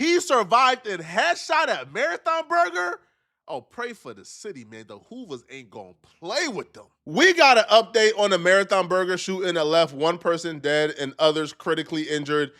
He survived and headshot at Marathon Burger. Oh, pray for the city, man. The Hoovers ain't gonna play with them. We got an update on the Marathon Burger shooting that left one person dead and others critically injured,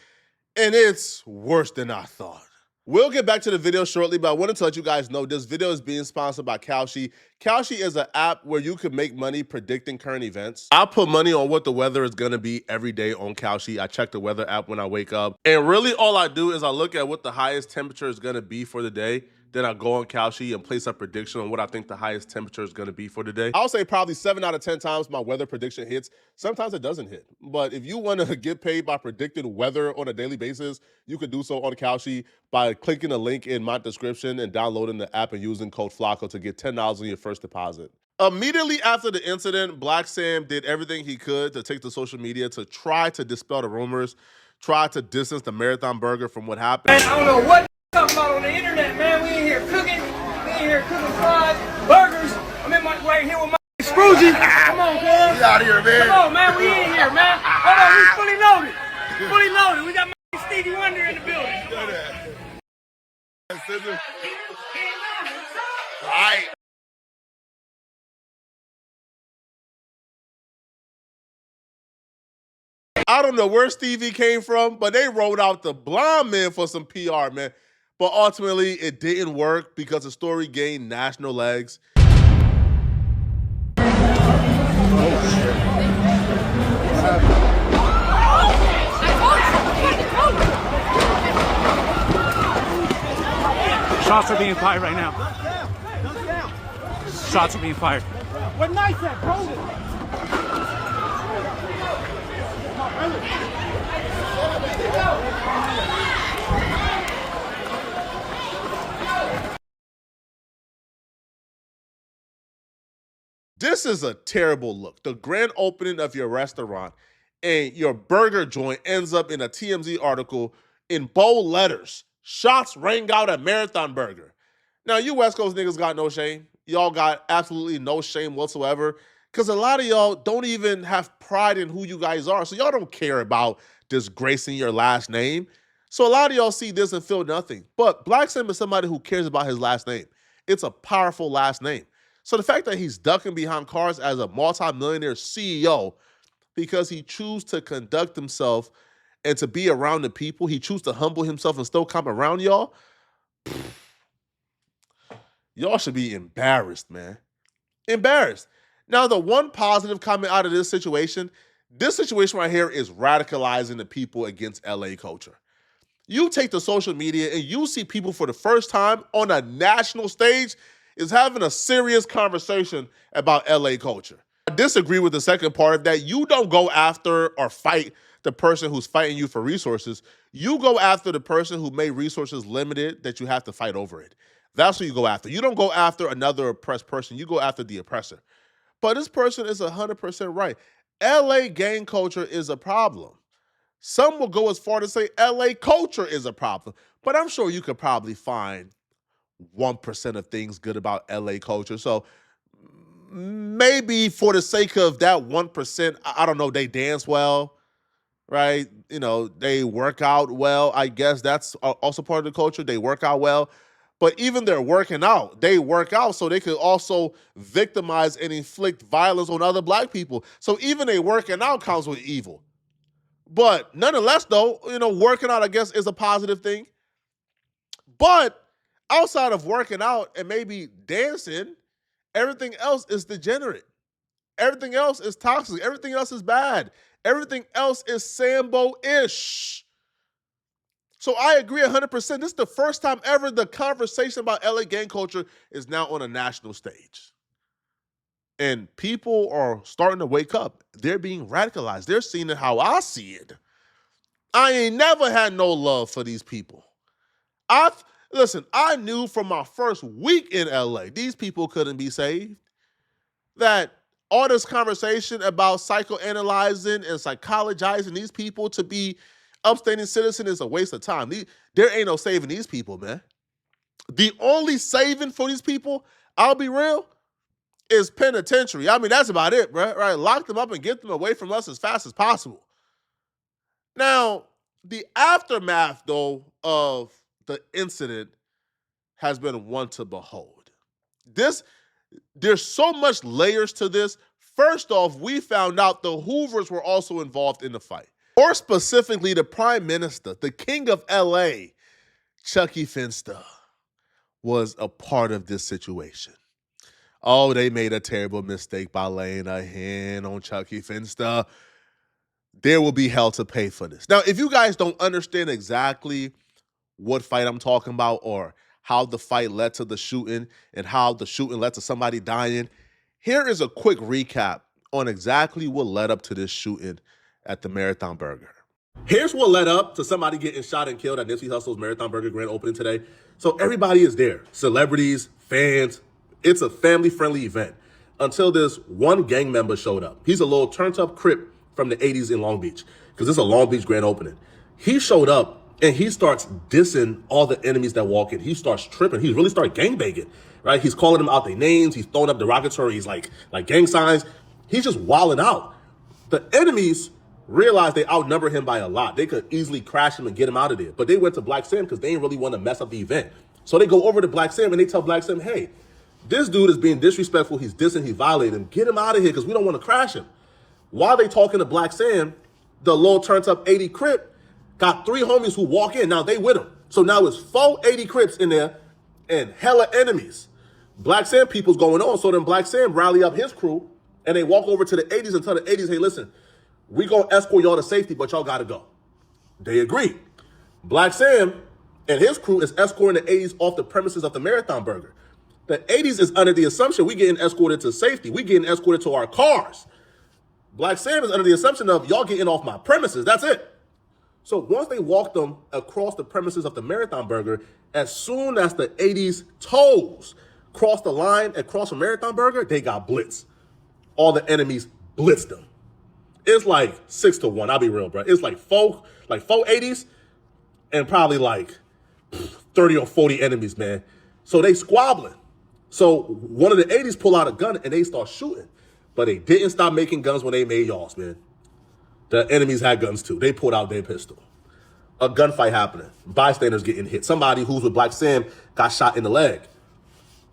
and it's worse than I thought. We'll get back to the video shortly, but I wanted to let you guys know this video is being sponsored by Kalshi. Kalshi is an app where you can make money predicting current events. I put money on what the weather is gonna be every day on Kalshi. I check the weather app when I wake up. And really all I do is I look at what the highest temperature is gonna be for the day. Then I go on Kalshi and place a prediction on what I think the highest temperature is going to be for the day. I'll say probably 7 out of 10 times my weather prediction hits. Sometimes it doesn't hit. But if you want to get paid by predicting weather on a daily basis, you can do so on Kalshi by clicking the link in my description and downloading the app and using code FLACO to get $10 on your first deposit. Immediately after the incident, Black Sam did everything he could to take to social media to try to dispel the rumors, try to distance the Marathon Burger from what happened. Man, I don't know what talking about on the internet, man. We in here cooking. We in here cooking fries, burgers. I'm in my right here with my Scroogey. Come on, cuz. Get out of here, man. Come on, man. We in here, man. Hold on, we fully loaded. Fully loaded. We got my Stevie Wonder in the building. Right. I don't know where Stevie came from, but they rolled out the blonde man for some PR, man. But ultimately, it didn't work because the story gained national legs. Shots are being fired right now. Shots are being fired. What night that, bro? This is a terrible look. The grand opening of your restaurant and your burger joint ends up in a TMZ article in bold letters. Shots rang out at Marathon Burger. Now, you West Coast niggas got no shame. Y'all got absolutely no shame whatsoever because a lot of y'all don't even have pride in who you guys are. So y'all don't care about disgracing your last name. So a lot of y'all see this and feel nothing. But Black Sam is somebody who cares about his last name. It's a powerful last name. So the fact that he's ducking behind cars as a multi-millionaire CEO because he chooses to conduct himself and to be around the people, he chooses to humble himself and still come around y'all, y'all should be embarrassed, man. Embarrassed. Now, the one positive comment out of this situation right here is radicalizing the people against LA culture. You take to social media and you see people for the first time on a national stage is having a serious conversation about LA culture. I disagree with the second part of that. You don't go after or fight the person who's fighting you for resources. You go after the person who made resources limited that you have to fight over it. That's who you go after. You don't go after another oppressed person. You go after the oppressor. But this person is 100% right. LA gang culture is a problem. Some will go as far to say LA culture is a problem. But I'm sure you could probably find 1% of things good about LA culture. So maybe for the sake of that 1%, I don't know, they dance well, right? You know, they work out well. I guess that's also part of the culture. They work out well. But even they're working out, they work out so they could also victimize and inflict violence on other Black people. So even they working out comes with evil. But nonetheless, though, you know, working out, I guess, is a positive thing. But outside of working out and maybe dancing, everything else is degenerate. Everything else is toxic. Everything else is bad. Everything else is Sambo-ish. So I agree 100%. This is the first time ever the conversation about LA gang culture is now on a national stage. And people are starting to wake up. They're being radicalized. They're seeing it how I see it. I ain't never had no love for these people. Listen, I knew from my first week in LA, these people couldn't be saved. That all this conversation about psychoanalyzing and psychologizing these people to be upstanding citizen is a waste of time. There ain't no saving these people, man. The only saving for these people, I'll be real, is penitentiary. I mean, that's about it, right? Lock them up and get them away from us as fast as possible. Now, the aftermath, though, of the incident has been one to behold. There's so much layers to this. First off, we found out the Hoovers were also involved in the fight. Or specifically, the Prime Minister, the King of LA, Chucky Finster, was a part of this situation. Oh, they made a terrible mistake by laying a hand on Chucky Finster. There will be hell to pay for this. Now, if you guys don't understand exactly what fight I'm talking about or how the fight led to the shooting and how the shooting led to somebody dying, here is a quick recap on exactly what led up to this shooting at the Marathon Burger. Here's what led up to somebody getting shot and killed at Nipsey Hussle's Marathon Burger grand opening today. So everybody is there, celebrities, fans. It's a family-friendly event until this one gang member showed up. He's a little turned-up Crip from the 80s in Long Beach because this is a Long Beach grand opening. He showed up and he starts dissing all the enemies that walk in. He starts tripping. He really started gangbanging, right? He's calling them out their names. He's throwing up derogatory, he's like gang signs. He's just wilding out. The enemies realized they outnumber him by a lot. They could easily crash him and get him out of there. But they went to Black Sam because they didn't really want to mess up the event. So they go over to Black Sam and they tell Black Sam, hey, this dude is being disrespectful. He's dissing. He's violating him. Get him out of here because we don't want to crash him. While they talking to Black Sam, the little turned up 80 Crip got 3 homies who walk in. Now they with him. So now it's 4 80 Crips in there and hella enemies. Black Sam people's going on. So then Black Sam rally up his crew and they walk over to the 80s and tell the 80s, hey, listen, we gonna escort y'all to safety, but y'all gotta go. They agree. Black Sam and his crew is escorting the 80s off the premises of the Marathon Burger. The 80s is under the assumption we getting escorted to safety. We getting escorted to our cars. Black Sam is under the assumption of y'all getting off my premises. That's it. So once they walked them across the premises of the Marathon Burger, as soon as the 80s toes crossed the line across the Marathon Burger, they got blitzed. All the enemies blitzed them. It's like 6-1. I'll be real, bro. It's like four 80s and probably like 30 or 40 enemies, man. So they squabbling. So one of the 80s pull out a gun and they start shooting. But they didn't stop making guns when they made y'all's, man. The enemies had guns too. They pulled out their pistol. A gunfight happening. Bystanders getting hit. Somebody who's with Black Sam got shot in the leg.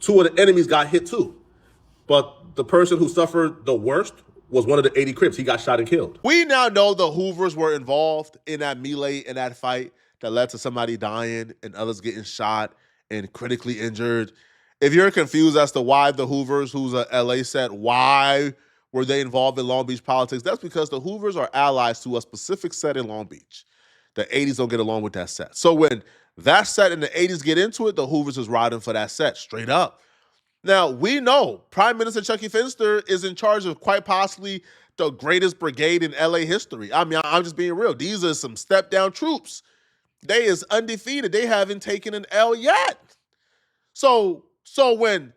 2 of the enemies got hit too. But the person who suffered the worst was one of the 80 Crips. He got shot and killed. We now know the Hoovers were involved in that melee, in that fight that led to somebody dying and others getting shot and critically injured. If you're confused as to why the Hoovers, who's a LA set, why were they involved in Long Beach politics? That's because the Hoovers are allies to a specific set in Long Beach. The 80s don't get along with that set. So when that set and the 80s get into it, the Hoovers is riding for that set, straight up. Now, we know Prime Minister Chucky Finster is in charge of quite possibly the greatest brigade in LA history. I mean, I'm just being real. These are some step-down troops. They is undefeated. They haven't taken an L yet. So when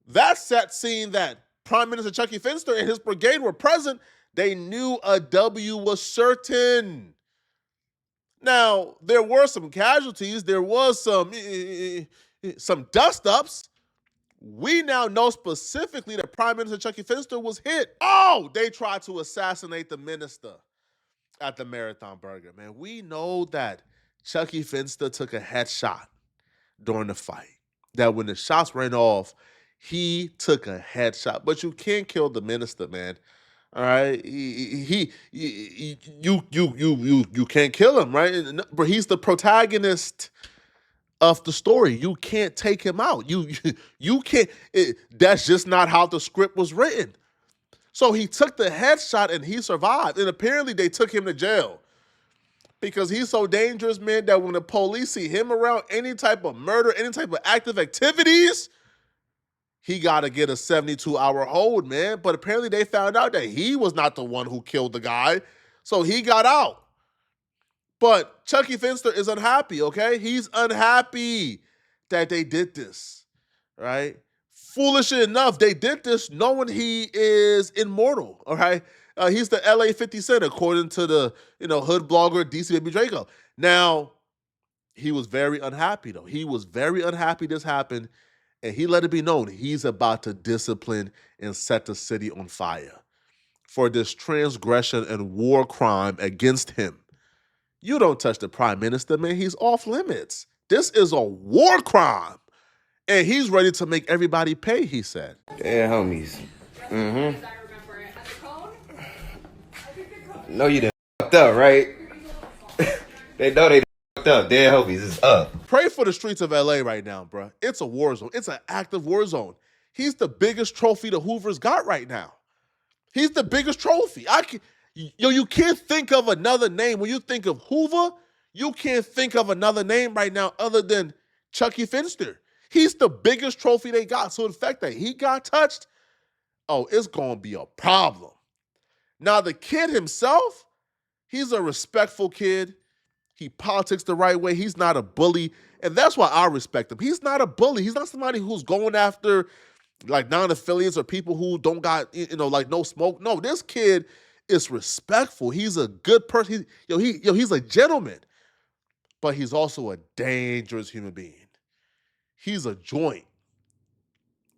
that set seen that Prime Minister Chucky Finster and his brigade were present, they knew a W was certain. Now, there were some casualties. There was some dust-ups. We now know specifically that Prime Minister Chucky Finster was hit. Oh, they tried to assassinate the minister at the Marathon Burger, man. We know that Chucky Finster took a headshot during the fight. That when the shots ran off, he took a headshot. But you can't kill the minister, man. All right, you can't kill him, right? But he's the protagonist of the story. You can't take him out. You can't. That's just not how the script was written. So he took the headshot and he survived. And apparently they took him to jail because he's so dangerous, man, that when the police see him around any type of murder, any type of active activities, he got to get a 72-hour hold, man. But apparently they found out that he was not the one who killed the guy. So he got out. But Chucky Finster is unhappy, okay? He's unhappy that they did this, right? Foolishly enough, they did this knowing he is immortal, all right? He's the LA 50 Cent, according to the hood blogger DC Baby Draco. Now, he was very unhappy, though. He was very unhappy this happened, and he let it be known he's about to discipline and set the city on fire for this transgression and war crime against him. You don't touch the prime minister, man. He's off limits. This is a war crime. And he's ready to make everybody pay, he said. Yeah, homies. No, you done fucked up, right? They know they fucked up. Dead homies is up. Pray for the streets of LA right now, bro. It's a war zone. It's an active war zone. He's the biggest trophy the Hoovers got right now. He's the biggest trophy. You can't think of another name. When you think of Hoover, you can't think of another name right now other than Chucky Finster. He's the biggest trophy they got. So the fact that he got touched, oh, it's going to be a problem. Now, the kid himself, he's a respectful kid. He politics the right way. He's not a bully. And that's why I respect him. He's not a bully. He's not somebody who's going after like non-affiliates or people who don't got, like no smoke. No, this kid is respectful. He's a good person. He's a gentleman. But he's also a dangerous human being. He's a joint.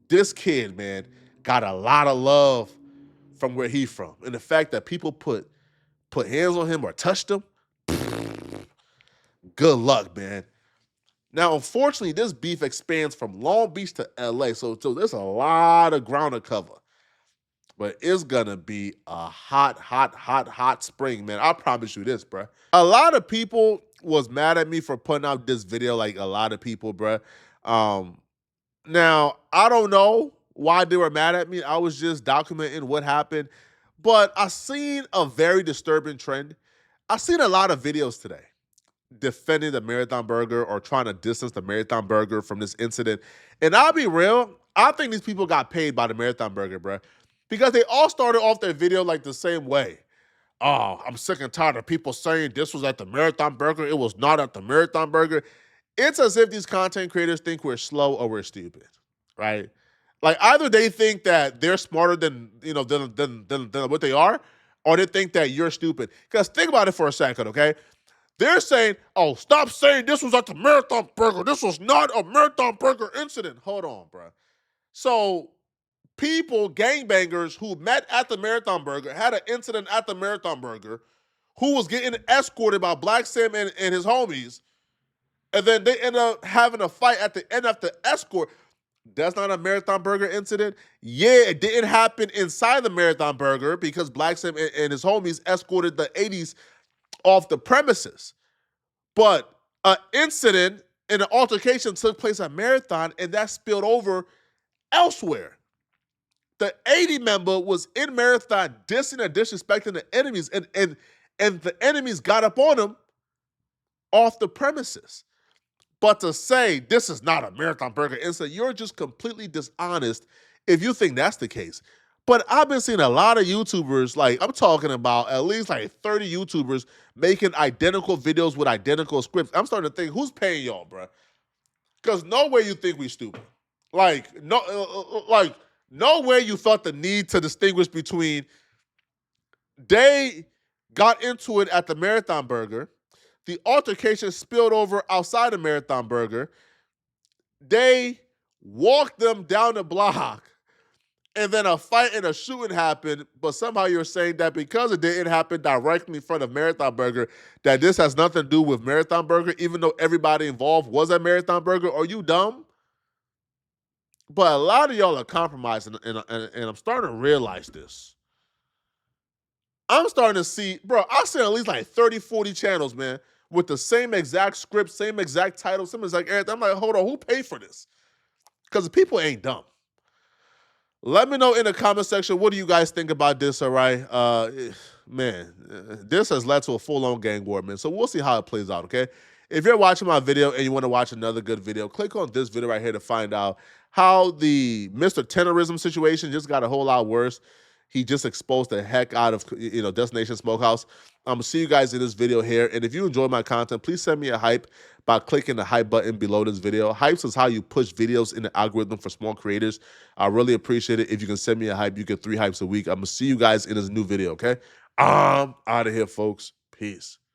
This kid, man, got a lot of love from where he's from. And the fact that people put hands on him or touched him, good luck, man. Now, unfortunately, this beef expands from Long Beach to LA. So there's a lot of ground to cover. But it's going to be a hot spring, man. I promise you this, bro. A lot of people was mad at me for putting out this video, like a lot of people, bro. Now, I don't know why they were mad at me. I was just documenting what happened. But I seen a very disturbing trend. I seen a lot of videos today defending the Marathon Burger or trying to distance the Marathon Burger from this incident. And I'll be real, I think these people got paid by the Marathon Burger, bro. Because they all started off their video like the same way. Oh, I'm sick and tired of people saying this was at the Marathon Burger. It was not at the Marathon Burger. It's as if these content creators think we're slow or we're stupid, right? Like either they think that they're smarter than what they are, or they think that you're stupid. Because think about it for a second, okay? They're saying, oh, stop saying this was at the Marathon Burger. This was not a Marathon Burger incident. Hold on, bro. So people, gangbangers who met at the Marathon Burger, had an incident at the Marathon Burger, who was getting escorted by Black Sam and his homies, and then they end up having a fight at the end of the escort. That's not a Marathon Burger incident. Yeah, it didn't happen inside the Marathon Burger because Black Sam and his homies escorted the 80s off the premises. But an incident and an altercation took place at Marathon, and that spilled over elsewhere. The 80 member was in Marathon dissing and disrespecting the enemies, and the enemies got up on him off the premises. But to say this is not a Marathon Burger incident, you're just completely dishonest if you think that's the case. But I've been seeing a lot of YouTubers, like I'm talking about at least like 30 YouTubers making identical videos with identical scripts. I'm starting to think, who's paying y'all, bro? Because no way you think we stupid. No way you felt the need to distinguish between they got into it at the Marathon Burger, the altercation spilled over outside the Marathon Burger, they walked them down the block, and then a fight and a shooting happened, but somehow you're saying that because it didn't happen directly in front of Marathon Burger, that this has nothing to do with Marathon Burger, even though everybody involved was at Marathon Burger? Are you dumb? But a lot of y'all are compromising, and I'm starting to realize this. I'm starting to see, bro, I've seen at least like 30, 40 channels, man, with the same exact script, same exact title, same exact everything. I'm like, hold on, who paid for this? Because the people ain't dumb. Let me know in the comment section, what do you guys think about this, all right? Man, this has led to a full-on gang war, man. So we'll see how it plays out, okay? If you're watching my video and you want to watch another good video, click on this video right here to find out how the Mr. Terrorism situation just got a whole lot worse. He just exposed the heck out of, Destination Smokehouse. I'm going to see you guys in this video here. And if you enjoy my content, please send me a hype by clicking the hype button below this video. Hypes is how you push videos in the algorithm for small creators. I really appreciate it. If you can send me a hype, you get 3 hypes a week. I'm going to see you guys in this new video, okay? I'm out of here, folks. Peace.